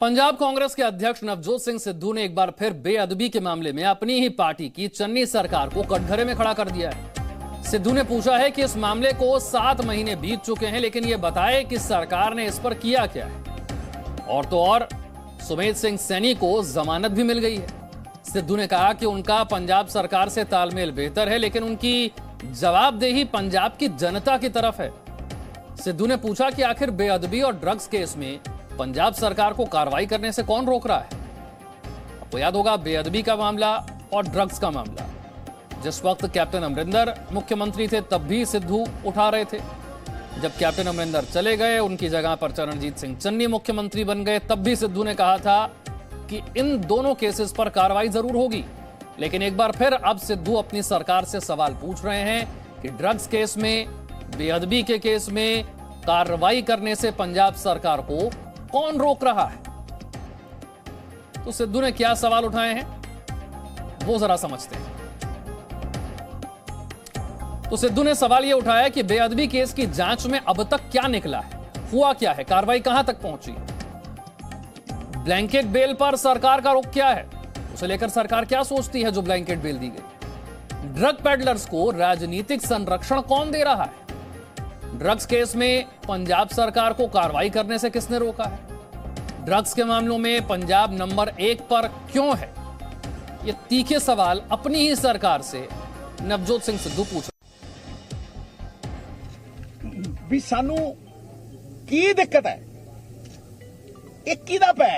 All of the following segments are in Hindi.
पंजाब कांग्रेस के अध्यक्ष नवजोत सिंह सिद्धू ने एक बार फिर बेअदबी के मामले में अपनी ही पार्टी की चन्नी सरकार को कटघरे में खड़ा कर दिया है। सिद्धू ने पूछा है कि इस मामले को 7 महीने बीत चुके हैं, लेकिन यह बताए कि सरकार ने इस पर किया क्या है। और तो और सुमेध सिंह सैनी को जमानत भी मिल गई है। सिद्धू ने कहा कि उनका पंजाब सरकार से तालमेल बेहतर है, लेकिन उनकी जवाबदेही पंजाब की जनता की तरफ है। सिद्धू ने पूछा कि आखिर बेअदबी और ड्रग्स केस में पंजाब सरकार को कार्रवाई करने से कौन रोक रहा है। आपको याद होगा बेअदबी का मामला और ड्रग्स का मामला, जिस वक्त कैप्टन अमरिंदर मुख्यमंत्री थे तब भी सिद्धू उठा रहे थे। जब कैप्टन अमरिंदर चले गए, उनकी जगह पर चरणजीत सिंह चन्नी मुख्यमंत्री बन गए, तब भी सिद्धू ने कहा था कि इन दोनों केसेस पर कार्रवाई जरूर होगी। लेकिन एक बार फिर अब सिद्धू अपनी सरकार से सवाल पूछ रहे हैं कि ड्रग्स केस में, बेअदबी के केस में कार्रवाई करने से पंजाब सरकार को कौन रोक रहा है। तो सिद्धू ने क्या सवाल उठाए हैं वो जरा समझते हैं। तो सिद्धू ने सवाल यह उठाया कि बेअदबी केस की जांच में अब तक क्या निकला है, हुआ क्या है, कार्रवाई कहां तक पहुंची। ब्लैंकेट बेल पर सरकार का रुख क्या है, उसे लेकर सरकार क्या सोचती है जो ब्लैंकेट बेल दी गई। ड्रग पेडलर्स को राजनीतिक संरक्षण कौन दे रहा है। ड्रग्स केस में पंजाब सरकार को कार्रवाई करने से किसने रोका है। ड्रग्स के मामलों में पंजाब नंबर 1 पर क्यों है। ये तीखे सवाल अपनी ही सरकार से नवजोत सिंह सिद्धू पूछ भी सानू की दिक्कत है, एक किदा पै,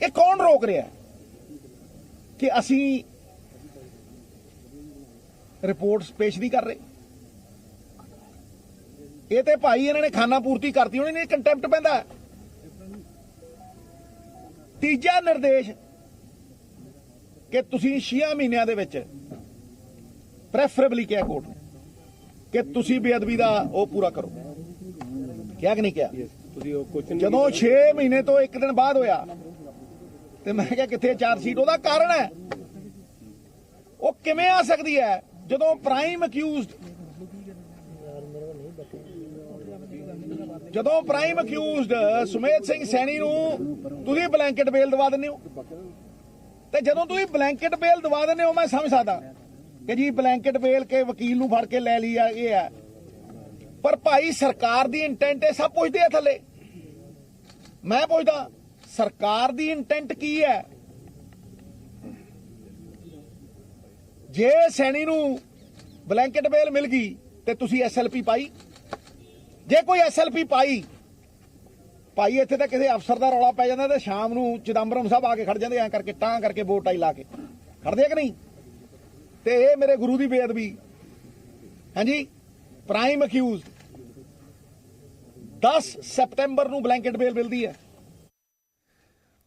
ये कौन रोक रहा है कि असी रिपोर्ट्स पेश नहीं कर रहे। ये तो भाई इन्होंने खाना पूर्ति करती होनी, नहीं कंटेम्प्ट पैंदा। तीजा निर्देश कि तुसी 6 महीनों दे विच प्रेफरेबली क्या कोर्ट ने कि तुसी बेअदबी दा वो पूरा करो, क्या कि नहीं क्या। जदों 6 महीने तो 1 दिन बाद होया ते मैं क्या किथे चार्जशीट, ओदा कारण है वो किवें आ सकदी है जदों प्राइम अक्यूज्ड सुमेध सिंह सैनी नूं तुसीं ब्लैंकेट बेल दवा दिंदे हो। ते जदों तुसीं ब्लैंकेट बेल दवा दिंदे हो, मैं समझ सकदा कि जी ब्लैंकेट बेल के वकील नूं फड़ के लै ली है, ये है। पर भाई सरकार दी इंटेंट है, सब पुछदे आ थल्ले। मैं पुछदा सरकार दी इंटेंट की है। जे सैनी नूं ब्लैंकेट बेल मिल गई ते तुसीं SLP पाई, जे कोई SLP पाई भाई इत्थे तां किसी अफसर दा रौला पै जांदा ते शाम नूं चिदंबरम साहब आके खड़ जांदे, ऐ करके टां करके वोट आई ला के खड़दे कि नहीं। ते ये मेरे गुरु दी बेअदबी। हाँ जी, प्राइम अक्यूज 10 सितंबर नूं ब्लैंकेट बेल मिलदी है।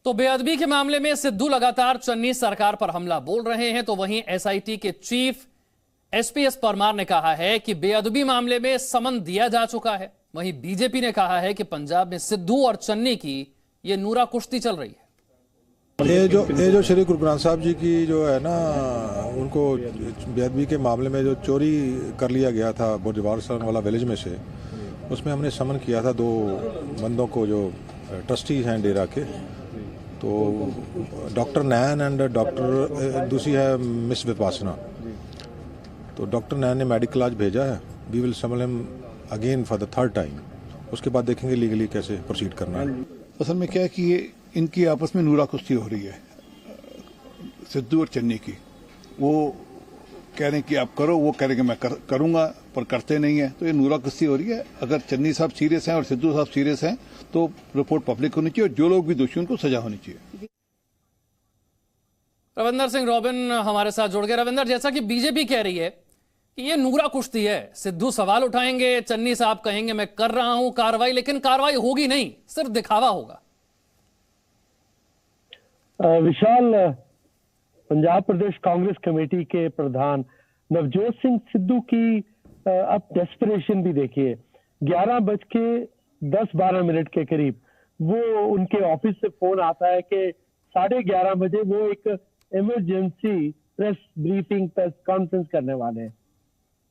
तो बेअदबी के मामले में सिद्धू लगातार चन्नी सरकार पर हमला बोल रहे हैं, तो वहीं SIT के चीफ SPS परमार ने कहा है कि बेअदबी मामले में समन दिया जा चुका है। वहीं बीजेपी ने कहा है कि पंजाब में सिद्धू और चन्नी की ये नूरा कुश्ती चल रही है। ये जो श्री गुरु ग्रंथ साहब जी की जो है ना, उनको बेअदबी के मामले में जो चोरी कर लिया गया था बोरीवाल वाला विलेज में से, उसमें हमने समन किया था 2 बंदों को जो ट्रस्टी हैं डेरा के। तो डॉक्टर नैन एंड डॉक्टर दूसरी है मिस विपासना। तो डॉक्टर नैन ने मेडिकल आज भेजा है। We will summon him again for the 3rd time. उसके बाद देखेंगे लीगली कैसे प्रोसीड करना है। असल में क्या है कि ये इनकी आपस में नूरा कुश्ती हो रही है, सिद्धू और चन्नी की। वो कह रहे हैं कि आप करो, वो कह रहे हैं कि मैं करूंगा, पर करते नहीं है। तो ये नूरा कुश्ती हो रही है। अगर चन्नी साहब सीरियस हैं और सिद्धू साहब सीरियस हैं तो रिपोर्ट पब्लिक होनी चाहिए और जो लोग भी दोषी उनको सजा होनी चाहिए। रविंदर सिंह रॉबिन हमारे साथ जुड़ गए। रविंदर, जैसा कि बीजेपी कह रही है कि ये नूरा कुश्ती है, सिद्धू सवाल उठाएंगे, चन्नी साहब कहेंगे मैं कर रहा हूं कार्रवाई, लेकिन कार्रवाई होगी नहीं, सिर्फ दिखावा होगा। विशाल, पंजाब प्रदेश कांग्रेस कमेटी के प्रधान नवजोत सिंह सिद्धू की अब डेस्परेशन भी देखिए। 11:10-12 के करीब वो उनके ऑफिस से फोन आता है कि 11:30 बजे वो एक emergency press briefing, press conference करने वाले हैं।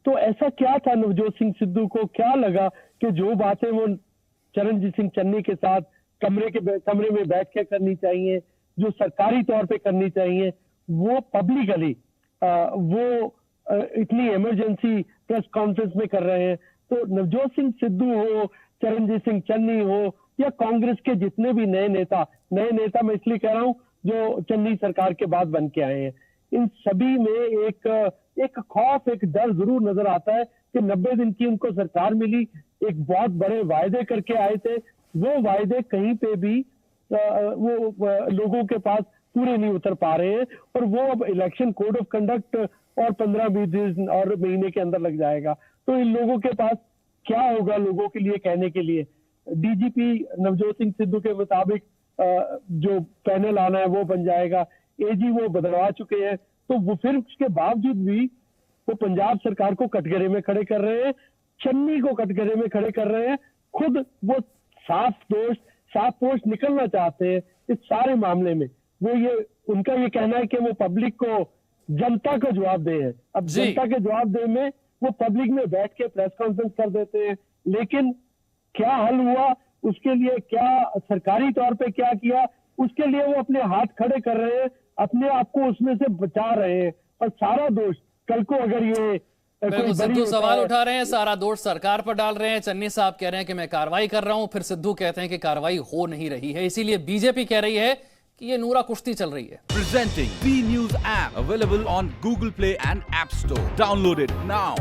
तो ऐसा क्या था नवजोत सिंह सिद्धू को, क्या लगा कि जो बातें वो चरणजीत सिंह चन्नी के साथ कमरे में बैठ के करनी चाहिए, जो सरकारी तौर पे करनी चाहिए, वो पब्लिकली वो इतनी इमरजेंसी प्रेस कॉन्फ्रेंस में कर रहे हैं। तो नवजोत सिंह सिद्धू हो, चरणजीत सिंह चन्नी हो, या कांग्रेस के जितने भी नए नेता मैं इसलिए कह रहा हूं जो चन्नी सरकार के बाद बन के आए हैं, इन सभी में एक खौफ, एक डर जरूर नजर आता है कि 90 दिन की उनको सरकार मिली, एक बहुत बड़े वायदे करके आए थे, वो वायदे कहीं पे भी वो लोगों के पास पूरे नहीं उतर पा रहे हैं, और वो अब इलेक्शन कोड ऑफ कंडक्ट और 15-20 दिन और महीने के अंदर लग जाएगा। तो इन लोगों के पास क्या होगा लोगों के लिए कहने के लिए? डीजीपी नवजोत सिंह सिद्धू के मुताबिक जो पैनल आना है वो बन जाएगा, एजी वो बदलवा चुके हैं, तो वो फिर उसके बावजूद भी वो पंजाब सरकार को कटघरे में खड़े कर रहे हैं, चन्नी को कटघरे में खड़े कर रहे हैं। खुद वो साफ पोष निकलना चाहते हैं इस सारे मामले में। उनका ये कहना है कि वो पब्लिक को, जनता को जवाब दे हैं। अब जनता के जवाब दे में वो पब्लिक में बैठ के प्रेस कॉन्फ्रेंस कर देते हैं, लेकिन क्या हल हुआ, उसके लिए क्या सरकारी तौर पे क्या किया, उसके लिए वो अपने हाथ खड़े कर रहे हैं, अपने आप को उसमें से बचा रहे हैं, और सारा दोष कल को अगर ये सिद्धू सवाल उठा रहे हैं, सारा दोष सरकार पर डाल रहे हैं। चन्नी साहब कह रहे हैं कि मैं कार्रवाई कर रहा हूं, फिर सिद्धू कहते हैं कि कार्रवाई हो नहीं रही है, इसीलिए बीजेपी कह रही है कि ये नूरा कुश्ती चल रही है। Presenting B News app available on Google Play and App Store. Download it now.